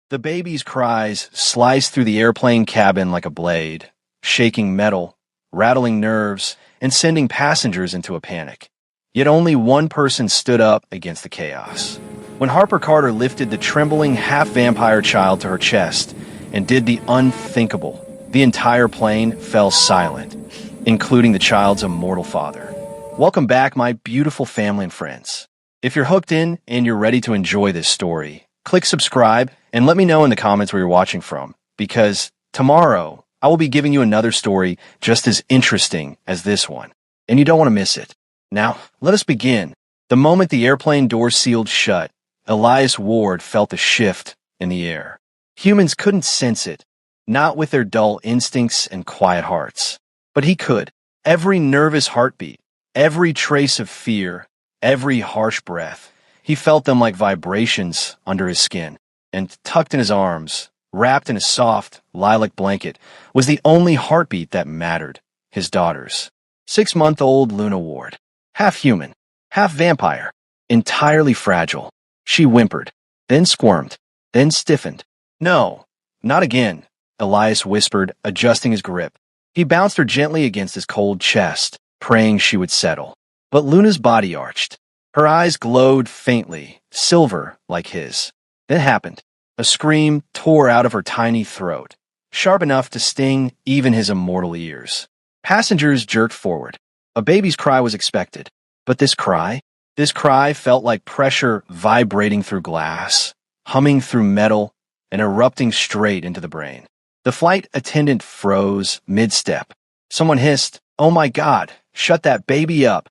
The baby's cries sliced through the airplane cabin like a blade, shaking metal, rattling nerves, and sending passengers into a panic. Yet only one person stood up against the chaos. When Harper Carter lifted the trembling half-vampire child to her chest and did the unthinkable, the entire plane fell silent, including the child's immortal father. Welcome back, my beautiful family and friends. If you're hooked in and you're ready to enjoy this story, click subscribe and let me know in the comments where you're watching from, because tomorrow I will be giving you another story just as interesting as this one, and you don't want to miss it. Now, let us begin. The moment the airplane door sealed shut, Elias Ward felt a shift in the air. Humans couldn't sense it, not with their dull instincts and quiet hearts. But he could. Every nervous heartbeat, every trace of fear, every harsh breath, he felt them like vibrations under his skin. And tucked in his arms, wrapped in a soft, lilac blanket, was the only heartbeat that mattered, his daughter's. 6-month-old Luna Ward. Half human, half vampire, entirely fragile. She whimpered, then squirmed, then stiffened. No, not again, Elias whispered, adjusting his grip. He bounced her gently against his cold chest, praying she would settle. But Luna's body arched. Her eyes glowed faintly, silver like his. Then happened. A scream tore out of her tiny throat, sharp enough to sting even his immortal ears. Passengers jerked forward. A baby's cry was expected. But this cry felt like pressure vibrating through glass, humming through metal, and erupting straight into the brain. The flight attendant froze mid-step. Someone hissed, "Oh my God, shut that baby up."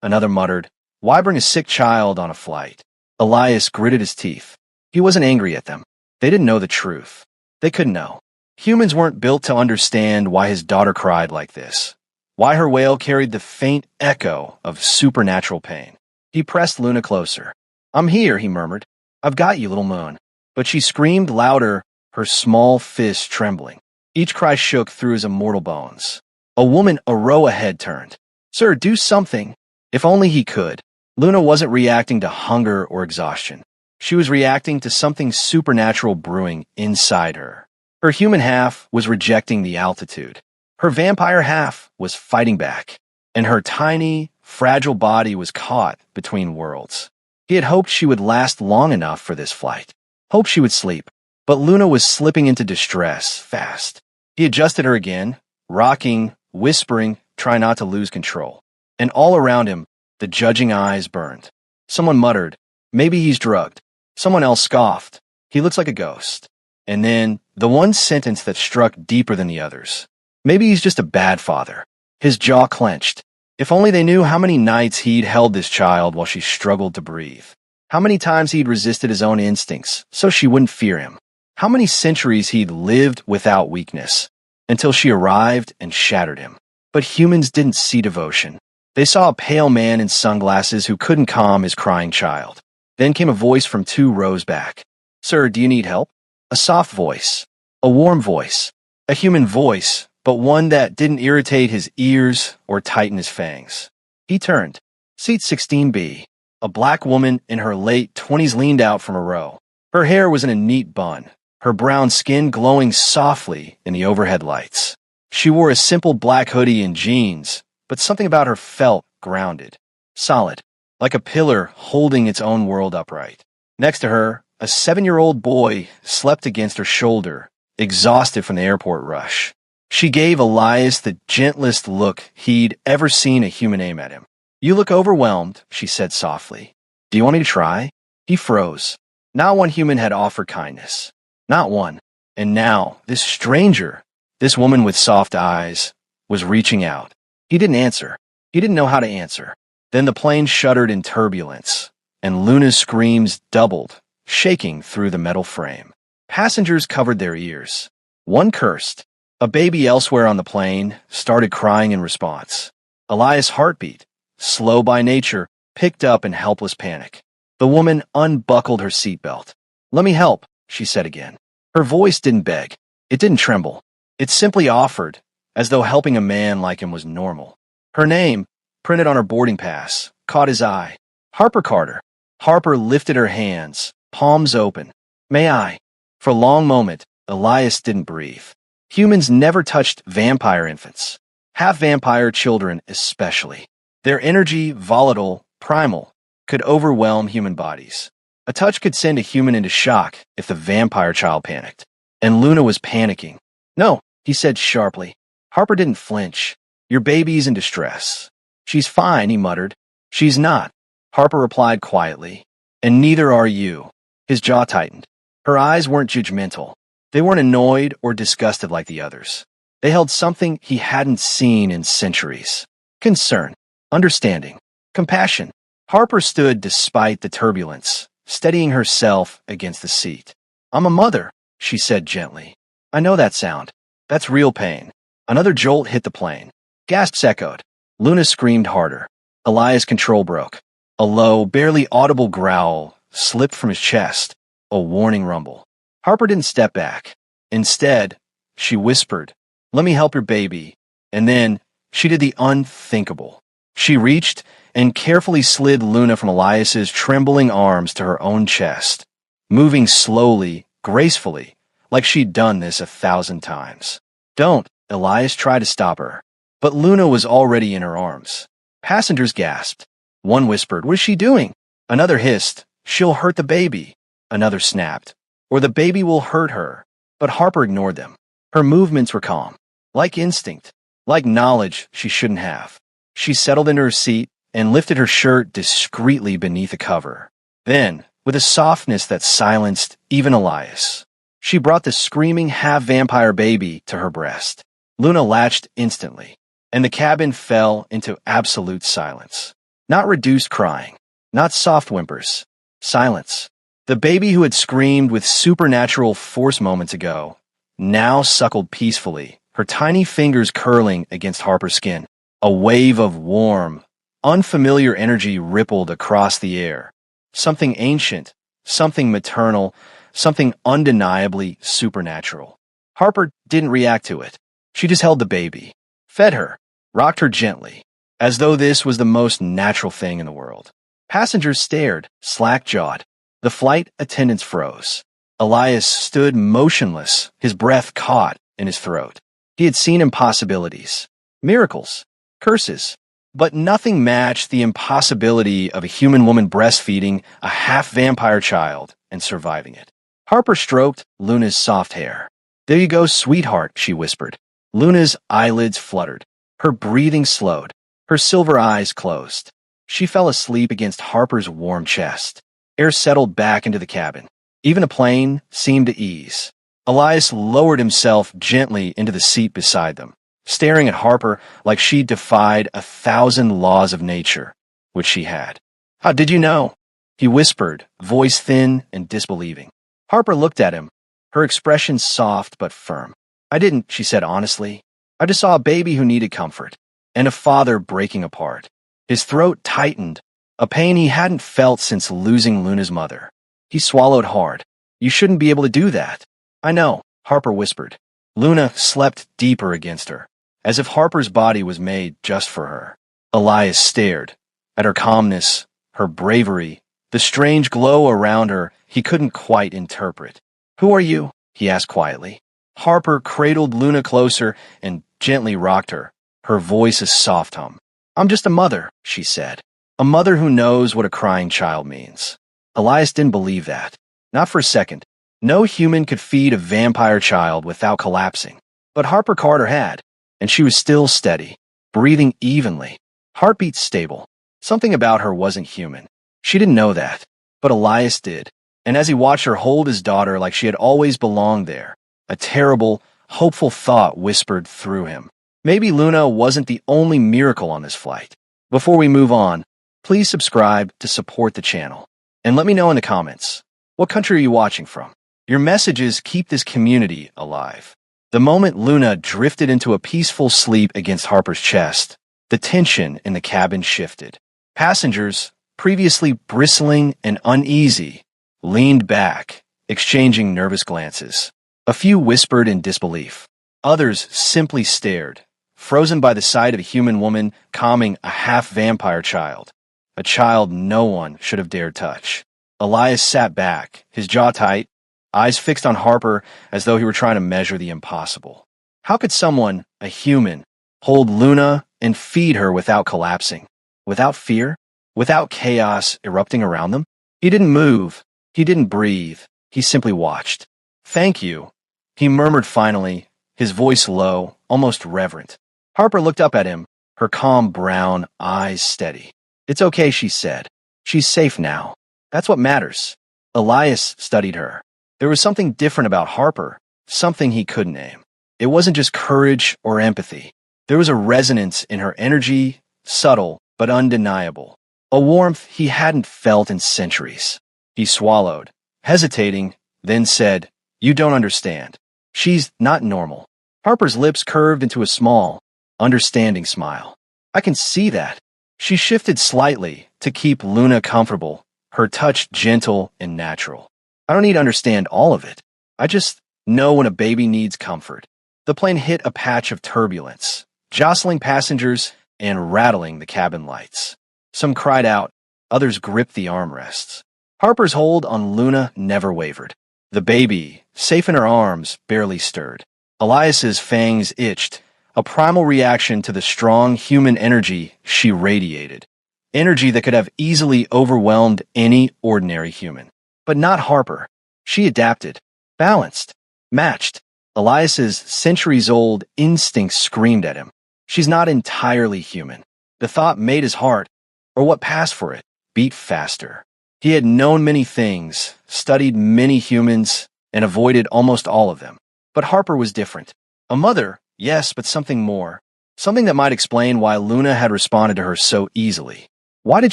Another muttered, "Why bring a sick child on a flight?" Elias gritted his teeth. He wasn't angry at them. They didn't know the truth. They couldn't know. Humans weren't built to understand why his daughter cried like this, why her wail carried the faint echo of supernatural pain. He pressed Luna closer. "I'm here," he murmured. "I've got you, little moon." But she screamed louder, her small fists trembling. Each cry shook through his immortal bones. A woman a row ahead turned. "Sir, do something." If only he could. Luna wasn't reacting to hunger or exhaustion. She was reacting to something supernatural brewing inside her. Her human half was rejecting the altitude. Her vampire half was fighting back. And her tiny, fragile body was caught between worlds. He had hoped she would last long enough for this flight. Hoped she would sleep. But Luna was slipping into distress fast. He adjusted her again, rocking, whispering, trying not to lose control. And all around him, the judging eyes burned. Someone muttered, "Maybe he's drugged." Someone else scoffed, "He looks like a ghost." And then, the one sentence that struck deeper than the others. "Maybe he's just a bad father." His jaw clenched. If only they knew how many nights he'd held this child while she struggled to breathe. How many times he'd resisted his own instincts so she wouldn't fear him. How many centuries he'd lived without weakness, until she arrived and shattered him. But humans didn't see devotion. They saw a pale man in sunglasses who couldn't calm his crying child. Then came a voice from 2 rows back. "Sir, do you need help?" A soft voice. A warm voice. A human voice, but one that didn't irritate his ears or tighten his fangs. He turned. Seat 16B. A black woman in her late 20s leaned out from a row. Her hair was in a neat bun, her brown skin glowing softly in the overhead lights. She wore a simple black hoodie and jeans, but something about her felt grounded, solid, like a pillar holding its own world upright. Next to her, a 7-year-old boy slept against her shoulder, exhausted from the airport rush. She gave Elias the gentlest look he'd ever seen a human aim at him. "You look overwhelmed," she said softly. "Do you want me to try?" He froze. Not one human had offered kindness. Not one. And now, this stranger, this woman with soft eyes, was reaching out. He didn't answer. He didn't know how to answer. Then the plane shuddered in turbulence, and Luna's screams doubled, shaking through the metal frame. Passengers covered their ears. One cursed. A baby elsewhere on the plane started crying in response. Elias' heartbeat, slow by nature, picked up in helpless panic. The woman unbuckled her seatbelt. "Let me help," she said again. Her voice didn't beg. It didn't tremble. It simply offered, as though helping a man like him was normal. Her name, printed on her boarding pass, caught his eye. Harper Carter. Harper lifted her hands, palms open. "May I?" For a long moment, Elias didn't breathe. Humans never touched vampire infants. Half-vampire children especially. Their energy, volatile, primal, could overwhelm human bodies. A touch could send a human into shock if the vampire child panicked. And Luna was panicking. "No," he said sharply. Harper didn't flinch. "Your baby's in distress." "She's fine," he muttered. "She's not," Harper replied quietly. "And neither are you." His jaw tightened. Her eyes weren't judgmental. They weren't annoyed or disgusted like the others. They held something he hadn't seen in centuries. Concern, understanding, compassion. Harper stood despite the turbulence, steadying herself against the seat. "I'm a mother," she said gently. "I know that sound. That's real pain." Another jolt hit the plane. Gasps echoed. Luna screamed harder. Elias' control broke. A low, barely audible growl slipped from his chest, a warning rumble. Harper didn't step back. Instead, she whispered, "Let me help your baby." And then she did the unthinkable. She reached and carefully slid Luna from Elias's trembling arms to her own chest, moving slowly, gracefully, like she'd done this 1,000 times. "Don't," Elias tried to stop her, but Luna was already in her arms. Passengers gasped. One whispered, "What is she doing?" Another hissed, "She'll hurt the baby." Another snapped, "Or the baby will hurt her." But Harper ignored them. Her movements were calm, like instinct, like knowledge she shouldn't have. She settled into her seat and lifted her shirt discreetly beneath a cover. Then, with a softness that silenced even Elias, she brought the screaming half-vampire baby to her breast. Luna latched instantly, and the cabin fell into absolute silence. Not reduced crying, not soft whimpers, silence. The baby who had screamed with supernatural force moments ago now suckled peacefully, her tiny fingers curling against Harper's skin. A wave of warm, unfamiliar energy rippled across the air. Something ancient, something maternal, something undeniably supernatural. Harper didn't react to it. She just held the baby, fed her, rocked her gently, as though this was the most natural thing in the world. Passengers stared, slack-jawed. The flight attendants froze. Elias stood motionless, his breath caught in his throat. He had seen impossibilities, miracles, curses, but nothing matched the impossibility of a human woman breastfeeding a half-vampire child and surviving it. Harper stroked Luna's soft hair. "There you go, sweetheart," she whispered. Luna's eyelids fluttered. Her breathing slowed. Her silver eyes closed. She fell asleep against Harper's warm chest. Air settled back into the cabin. Even a plane seemed to ease. Elias lowered himself gently into the seat beside them, staring at Harper like she defied 1,000 laws of nature, which she had. "How did you know?" he whispered, voice thin and disbelieving. Harper looked at him, her expression soft but firm. "I didn't," she said honestly. "I just saw a baby who needed comfort, and a father breaking apart." His throat tightened, a pain he hadn't felt since losing Luna's mother. He swallowed hard. "You shouldn't be able to do that." "I know," Harper whispered. Luna slept deeper against her, as if Harper's body was made just for her. Elias stared at her calmness, her bravery, the strange glow around her he couldn't quite interpret. "Who are you?" he asked quietly. Harper cradled Luna closer and gently rocked her, her voice a soft hum. "I'm just a mother," she said. "A mother who knows what a crying child means." Elias didn't believe that. Not for a second. No human could feed a vampire child without collapsing. But Harper Carter had, and she was still steady, breathing evenly, heartbeat stable. Something about her wasn't human. She didn't know that, but Elias did. And as he watched her hold his daughter like she had always belonged there, a terrible, hopeful thought whispered through him. Maybe Luna wasn't the only miracle on this flight. Before we move on, please subscribe to support the channel. And let me know in the comments, what country are you watching from? Your messages keep this community alive. The moment Luna drifted into a peaceful sleep against Harper's chest, the tension in the cabin shifted. Passengers, previously bristling and uneasy, leaned back, exchanging nervous glances. A few whispered in disbelief. Others simply stared, frozen by the sight of a human woman calming a half-vampire child. A child no one should have dared touch. Elias sat back, his jaw tight, eyes fixed on Harper as though he were trying to measure the impossible. How could someone, a human, hold Luna and feed her without collapsing, without fear, without chaos erupting around them? He didn't move. He didn't breathe. He simply watched. "Thank you," he murmured finally, his voice low, almost reverent. Harper looked up at him, her calm brown eyes steady. "It's okay," she said. "She's safe now. That's what matters." Elias studied her. There was something different about Harper, something he couldn't name. It wasn't just courage or empathy. There was a resonance in her energy, subtle but undeniable, a warmth he hadn't felt in centuries. He swallowed, hesitating, then said, "You don't understand. She's not normal." Harper's lips curved into a small, understanding smile. "I can see that." She shifted slightly to keep Luna comfortable, her touch gentle and natural. "I don't need to understand all of it. I just know when a baby needs comfort." The plane hit a patch of turbulence, jostling passengers and rattling the cabin lights. Some cried out, others gripped the armrests. Harper's hold on Luna never wavered. The baby, safe in her arms, barely stirred. Elias's fangs itched, a primal reaction to the strong human energy she radiated. Energy that could have easily overwhelmed any ordinary human. But not Harper. She adapted, balanced, matched. Elias's centuries-old instincts screamed at him. She's not entirely human. The thought made his heart, or what passed for it, beat faster. He had known many things, studied many humans, and avoided almost all of them. But Harper was different. A mother, yes, but something more. Something that might explain why Luna had responded to her so easily. Why did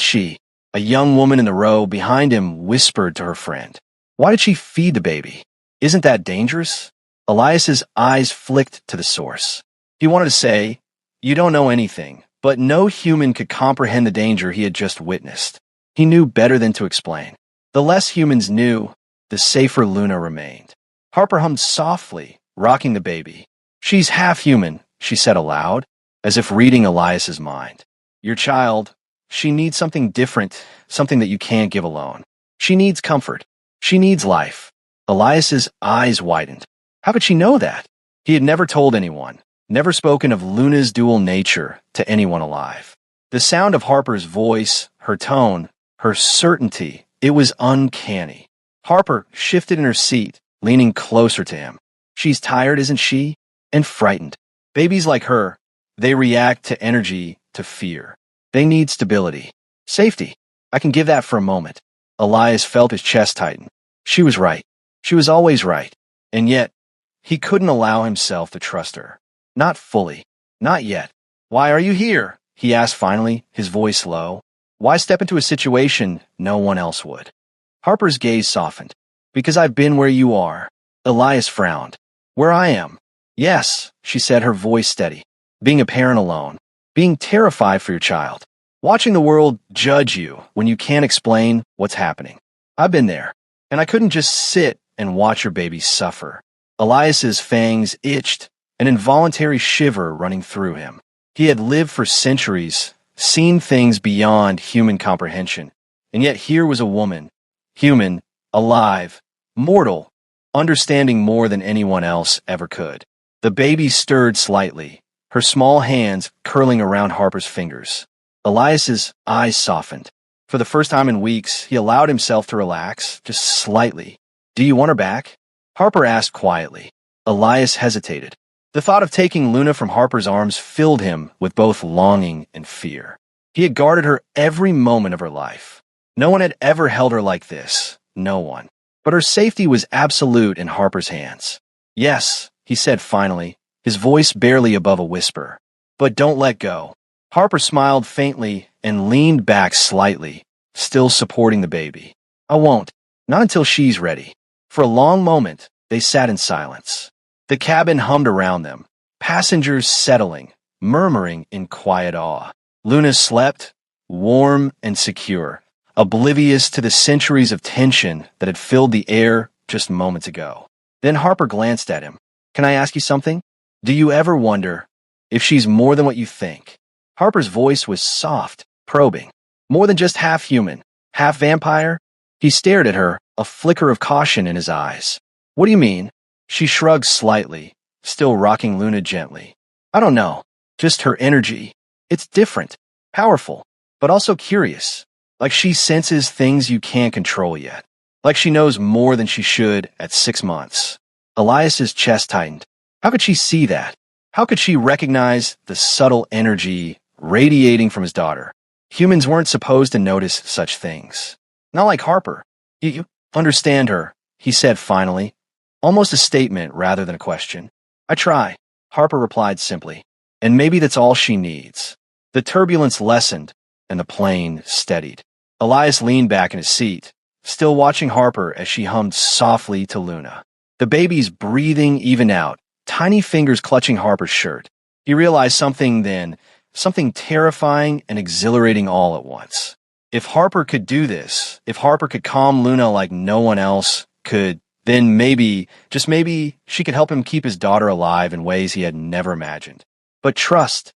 she, a young woman in the row behind him, whispered to her friend? Why did she feed the baby? Isn't that dangerous? Elias's eyes flicked to the source. He wanted to say, "You don't know anything," but no human could comprehend the danger he had just witnessed. He knew better than to explain. The less humans knew, the safer Luna remained. Harper hummed softly, rocking the baby. "She's half human," she said aloud, as if reading Elias's mind. "Your child, she needs something different, something that you can't give alone. She needs comfort. She needs life." Elias's eyes widened. How could she know that? He had never told anyone, never spoken of Luna's dual nature to anyone alive. The sound of Harper's voice, her tone, her certainty, it was uncanny. Harper shifted in her seat, leaning closer to him. "She's tired, isn't she? And frightened. Babies like her, they react to energy, to fear. They need stability. Safety. I can give that for a moment." Elias felt his chest tighten. She was right. She was always right. And yet, he couldn't allow himself to trust her. Not fully. Not yet. "Why are you here?" he asked finally, his voice low. "Why step into a situation no one else would?" Harper's gaze softened. "Because I've been where you are." Elias frowned. "Where I am?" "Yes," she said, her voice steady. "Being a parent alone. Being terrified for your child. Watching the world judge you when you can't explain what's happening. I've been there, and I couldn't just sit and watch your baby suffer." Elias's fangs itched, an involuntary shiver running through him. He had lived for centuries, seen things beyond human comprehension, and yet here was a woman, human, alive, mortal, understanding more than anyone else ever could. The baby stirred slightly, her small hands curling around Harper's fingers. Elias's eyes softened. For the first time in weeks, he allowed himself to relax, just slightly. "Do you want her back?" Harper asked quietly. Elias hesitated. The thought of taking Luna from Harper's arms filled him with both longing and fear. He had guarded her every moment of her life. No one had ever held her like this. No one. But her safety was absolute in Harper's hands. "Yes," he said finally, his voice barely above a whisper. "But don't let go." Harper smiled faintly and leaned back slightly, still supporting the baby. "I won't. Not until she's ready." For a long moment, they sat in silence. The cabin hummed around them, passengers settling, murmuring in quiet awe. Luna slept, warm and secure, oblivious to the centuries of tension that had filled the air just moments ago. Then Harper glanced at him. "Can I ask you something? Do you ever wonder if she's more than what you think?" Harper's voice was soft, probing. "More than just half human, half vampire?" He stared at her, a flicker of caution in his eyes. What do you mean? She shrugged slightly, still rocking Luna gently. I don't know. Just her energy. It's different, powerful, but also curious. Like she senses things you can't control yet. Like she knows more than she should at 6 months. Elias's chest tightened. How could she see that? How could she recognize the subtle energy radiating from his daughter? Humans weren't supposed to notice such things. Not like Harper. You understand her, he said finally, almost a statement rather than a question. I try, Harper replied simply, and maybe that's all she needs. The turbulence lessened, and the plane steadied. Elias leaned back in his seat, still watching Harper as she hummed softly to Luna. The baby's breathing evened out, tiny fingers clutching Harper's shirt. He realized something then, something terrifying and exhilarating all at once. If Harper could do this, if Harper could calm Luna like no one else could, then maybe, just maybe, she could help him keep his daughter alive in ways he had never imagined. But trust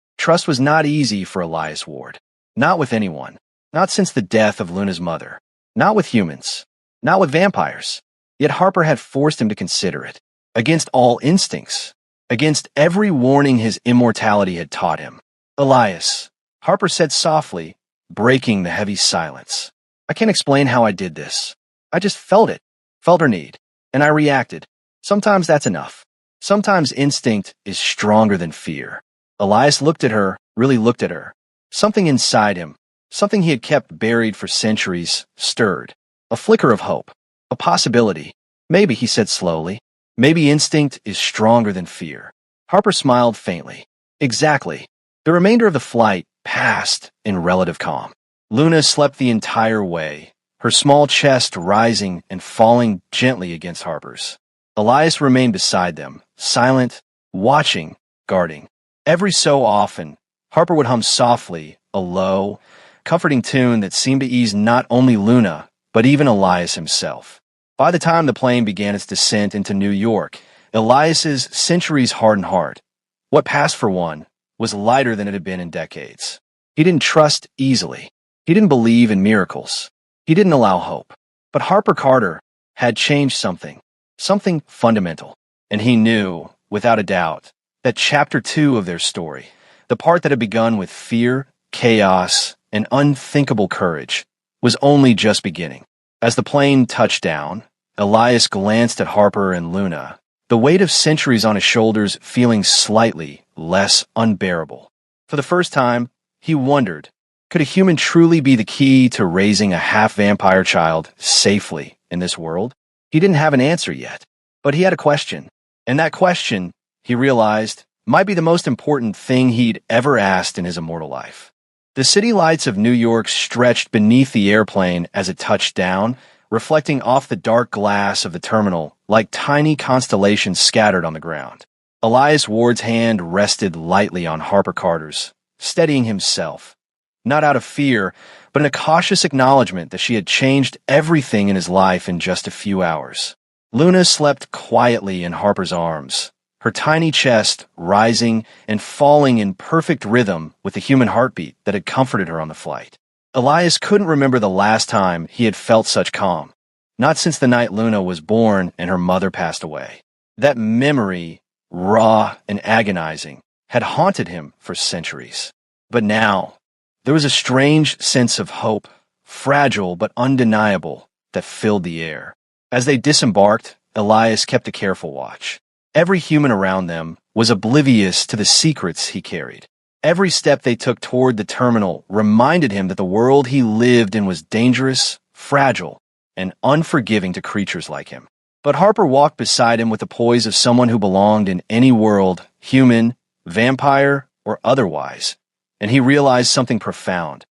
was not easy for Elias Ward. Not with anyone. Not since the death of Luna's mother. Not with humans. Not with vampires. Yet Harper had forced him to consider it. Against all instincts. Against every warning his immortality had taught him. Elias, Harper said softly, breaking the heavy silence. I can't explain how I did this. I just felt it. Felt her need. And I reacted. Sometimes that's enough. Sometimes instinct is stronger than fear. Elias looked at her, really looked at her. Something inside him, something he had kept buried for centuries, stirred. A flicker of hope. A possibility. Maybe, he said slowly. Maybe instinct is stronger than fear. Harper smiled faintly. Exactly. The remainder of the flight passed in relative calm. Luna slept the entire way, her small chest rising and falling gently against Harper's. Elias remained beside them, silent, watching, guarding. Every so often, Harper would hum softly, a low, comforting tune that seemed to ease not only Luna, but even Elias himself. By the time the plane began its descent into New York, Elias's centuries-hardened heart, what passed for one, was lighter than it had been in decades. He didn't trust easily. He didn't believe in miracles. He didn't allow hope. But Harper Carter had changed something fundamental. And he knew, without a doubt, that chapter 2 of their story, the part that had begun with fear, chaos, and unthinkable courage, was only just beginning. As the plane touched down, Elias glanced at Harper and Luna, the weight of centuries on his shoulders feeling slightly less unbearable. For the first time, he wondered, could a human truly be the key to raising a half-vampire child safely in this world? He didn't have an answer yet, but he had a question. And that question, he realized, might be the most important thing he'd ever asked in his immortal life. The city lights of New York stretched beneath the airplane as it touched down, reflecting off the dark glass of the terminal like tiny constellations scattered on the ground. Elias Ward's hand rested lightly on Harper Carter's, steadying himself, not out of fear, but in a cautious acknowledgement that she had changed everything in his life in just a few hours. Luna slept quietly in Harper's arms, her tiny chest rising and falling in perfect rhythm with the human heartbeat that had comforted her on the flight. Elias couldn't remember the last time he had felt such calm, not since the night Luna was born and her mother passed away. That memory, raw and agonizing, had haunted him for centuries. But now, there was a strange sense of hope, fragile but undeniable, that filled the air. As they disembarked, Elias kept a careful watch. Every human around them was oblivious to the secrets he carried. Every step they took toward the terminal reminded him that the world he lived in was dangerous, fragile, and unforgiving to creatures like him. But Harper walked beside him with the poise of someone who belonged in any world, human, vampire, or otherwise, and he realized something profound.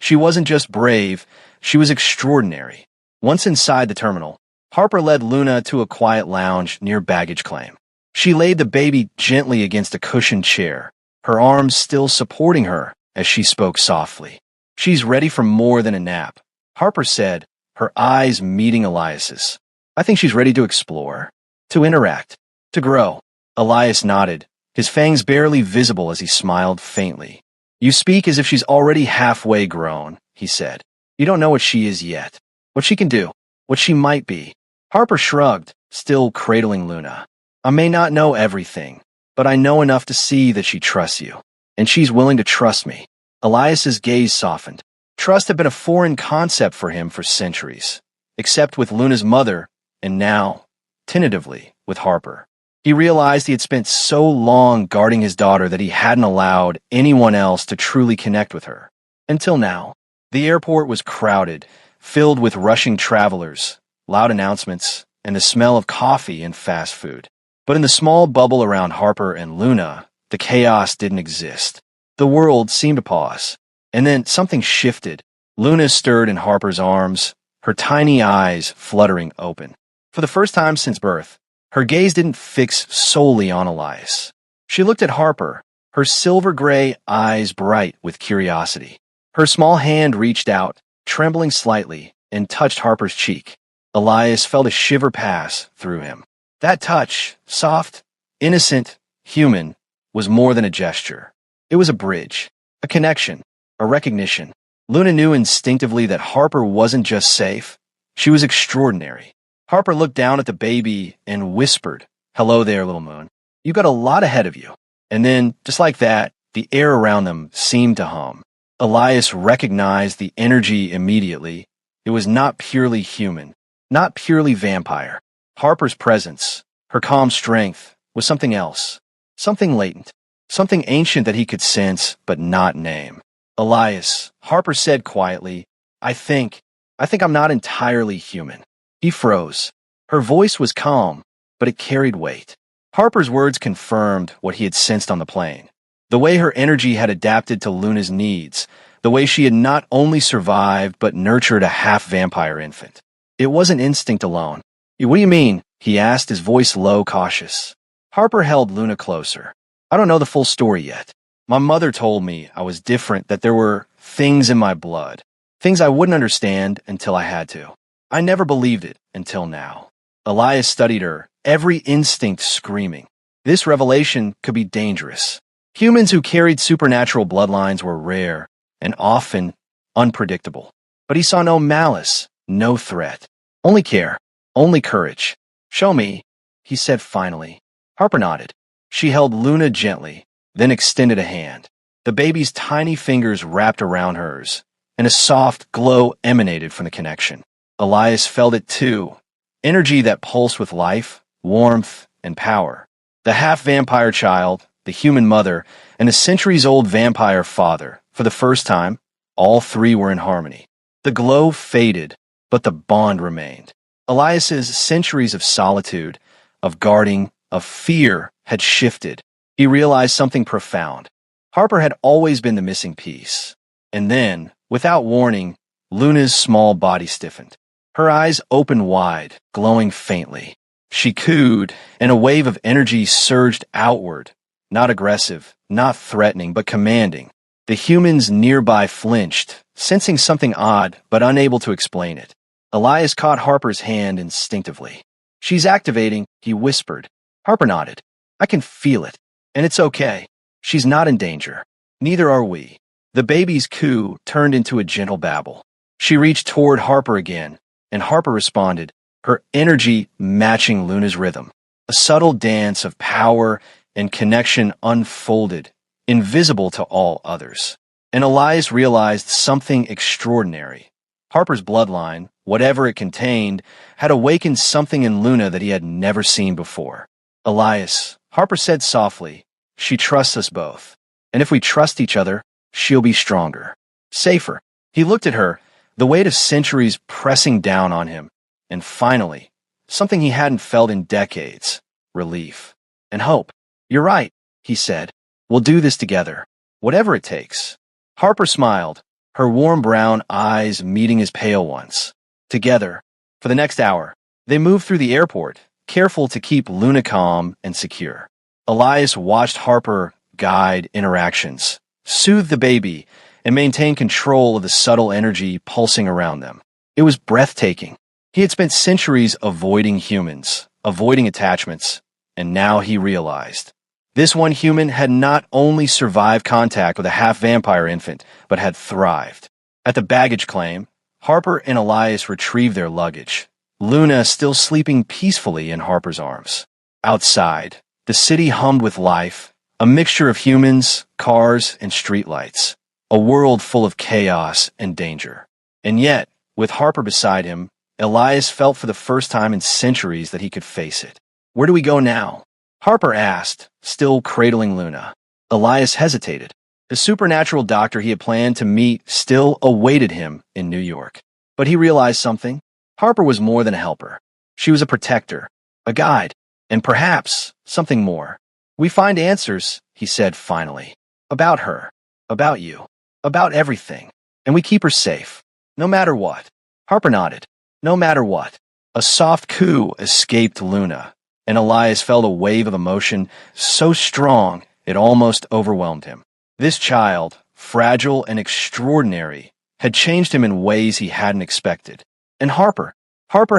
She wasn't just brave, she was extraordinary. Once inside the terminal, Harper led Luna to a quiet lounge near baggage claim. She laid the baby gently against a cushioned chair, her arms still supporting her as she spoke softly. She's ready for more than a nap, Harper said, her eyes meeting Elias's. I think she's ready to explore, to interact, to grow. Elias nodded, his fangs barely visible as he smiled faintly. You speak as if she's already halfway grown, he said. You don't know what she is yet, what she can do, what she might be. Harper shrugged, still cradling Luna. I may not know everything, but I know enough to see that she trusts you, and she's willing to trust me. Elias's gaze softened. Trust had been a foreign concept for him for centuries, except with Luna's mother, and now, tentatively, with Harper. He realized he had spent so long guarding his daughter that he hadn't allowed anyone else to truly connect with her. Until now. The airport was crowded, filled with rushing travelers, loud announcements, and the smell of coffee and fast food. But in the small bubble around Harper and Luna, the chaos didn't exist. The world seemed to pause. And then something shifted. Luna stirred in Harper's arms, her tiny eyes fluttering open. For the first time since birth, her gaze didn't fix solely on Elias. She looked at Harper, her silver-gray eyes bright with curiosity. Her small hand reached out, trembling slightly, and touched Harper's cheek. Elias felt a shiver pass through him. That touch, soft, innocent, human, was more than a gesture. It was a bridge, a connection, a recognition. Luna knew instinctively that Harper wasn't just safe, she was extraordinary. Harper looked down at the baby and whispered, "Hello there, little moon. You got a lot ahead of you." And then, just like that, the air around them seemed to hum. Elias recognized the energy immediately. It was not purely human, not purely vampire. Harper's presence, her calm strength, was something else, something latent, something ancient that he could sense but not name. "Elias," Harper said quietly, I think I'm not entirely human." He froze. Her voice was calm, but it carried weight. Harper's words confirmed what he had sensed on the plane. The way her energy had adapted to Luna's needs, the way she had not only survived but nurtured a half-vampire infant. It wasn't instinct alone. "What do you mean?" he asked, his voice low, cautious. Harper held Luna closer. "I don't know the full story yet. My mother told me I was different, that there were things in my blood, things I wouldn't understand until I had to. I never believed it until now." Elias studied her, every instinct screaming. This revelation could be dangerous. Humans who carried supernatural bloodlines were rare and often unpredictable. But he saw no malice, no threat. Only care, only courage. "Show me," he said finally. Harper nodded. She held Luna gently, then extended a hand. The baby's tiny fingers wrapped around hers, and a soft glow emanated from the connection. Elias felt it too, energy that pulsed with life, warmth, and power. The half-vampire child, the human mother, and the centuries-old vampire father. For the first time, all three were in harmony. The glow faded, but the bond remained. Elias's centuries of solitude, of guarding, of fear had shifted. He realized something profound. Harper had always been the missing piece. And then, without warning, Luna's small body stiffened. Her eyes opened wide, glowing faintly. She cooed, and a wave of energy surged outward, not aggressive, not threatening, but commanding. The humans nearby flinched, sensing something odd, but unable to explain it. Elias caught Harper's hand instinctively. "She's activating," he whispered. Harper nodded. "I can feel it, and it's okay. She's not in danger. Neither are we." The baby's coo turned into a gentle babble. She reached toward Harper again, and Harper responded, her energy matching Luna's rhythm. A subtle dance of power and connection unfolded, invisible to all others. And Elias realized something extraordinary. Harper's bloodline, whatever it contained, had awakened something in Luna that he had never seen before. "Elias," Harper said softly, "she trusts us both. And if we trust each other, she'll be stronger, safer." He looked at her, the weight of centuries pressing down on him. And finally, something he hadn't felt in decades, relief and hope. "You're right," he said. "We'll do this together, whatever it takes." Harper smiled, her warm brown eyes meeting his pale ones. Together, for the next hour, they moved through the airport, careful to keep Luna calm and secure. Elias watched Harper guide interactions, soothe the baby, and maintain control of the subtle energy pulsing around them. It was breathtaking. He had spent centuries avoiding humans, avoiding attachments, and now he realized. This one human had not only survived contact with a half-vampire infant, but had thrived. At the baggage claim, Harper and Elias retrieved their luggage. Luna still sleeping peacefully in Harper's arms. Outside, the city hummed with life, a mixture of humans, cars, and streetlights. A world full of chaos and danger. And yet, with Harper beside him, Elias felt for the first time in centuries that he could face it. "Where do we go now?" Harper asked, still cradling Luna. Elias hesitated. The supernatural doctor he had planned to meet still awaited him in New York. But he realized something. Harper was more than a helper. She was a protector, a guide, and perhaps something more. "We find answers," he said finally. "About her, about you, about everything. And we keep her safe, no matter what." Harper nodded. No matter what. A soft coo escaped Luna, and Elias felt a wave of emotion so strong it almost overwhelmed him. This child, fragile and extraordinary, had changed him in ways he hadn't expected. And Harper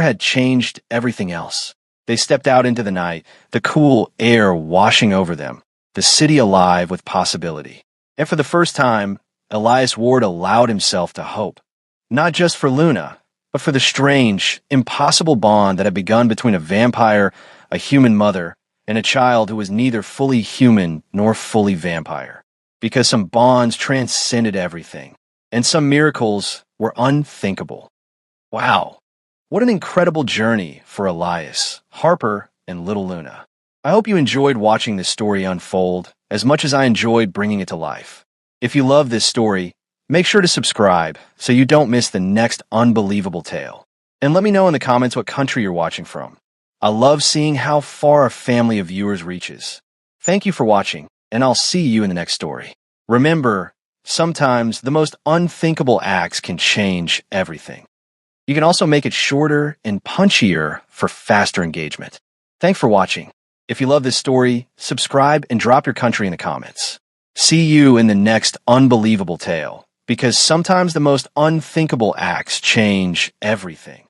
had changed everything else. They stepped out into the night, the cool air washing over them, the city alive with possibility. And for the first time, Elias Ward allowed himself to hope. Not just for Luna, but for the strange, impossible bond that had begun between a vampire, a human mother, and a child who was neither fully human nor fully vampire. Because some bonds transcended everything, and some miracles were unthinkable. Wow, what an incredible journey for Elias, Harper, and little Luna. I hope you enjoyed watching this story unfold as much as I enjoyed bringing it to life. If you love this story, make sure to subscribe so you don't miss the next unbelievable tale. And let me know in the comments what country you're watching from. I love seeing how far a family of viewers reaches. Thank you for watching, and I'll see you in the next story. Remember, sometimes the most unthinkable acts can change everything. You can also make it shorter and punchier for faster engagement. Thanks for watching. If you love this story, subscribe and drop your country in the comments. See you in the next unbelievable tale, because sometimes the most unthinkable acts change everything.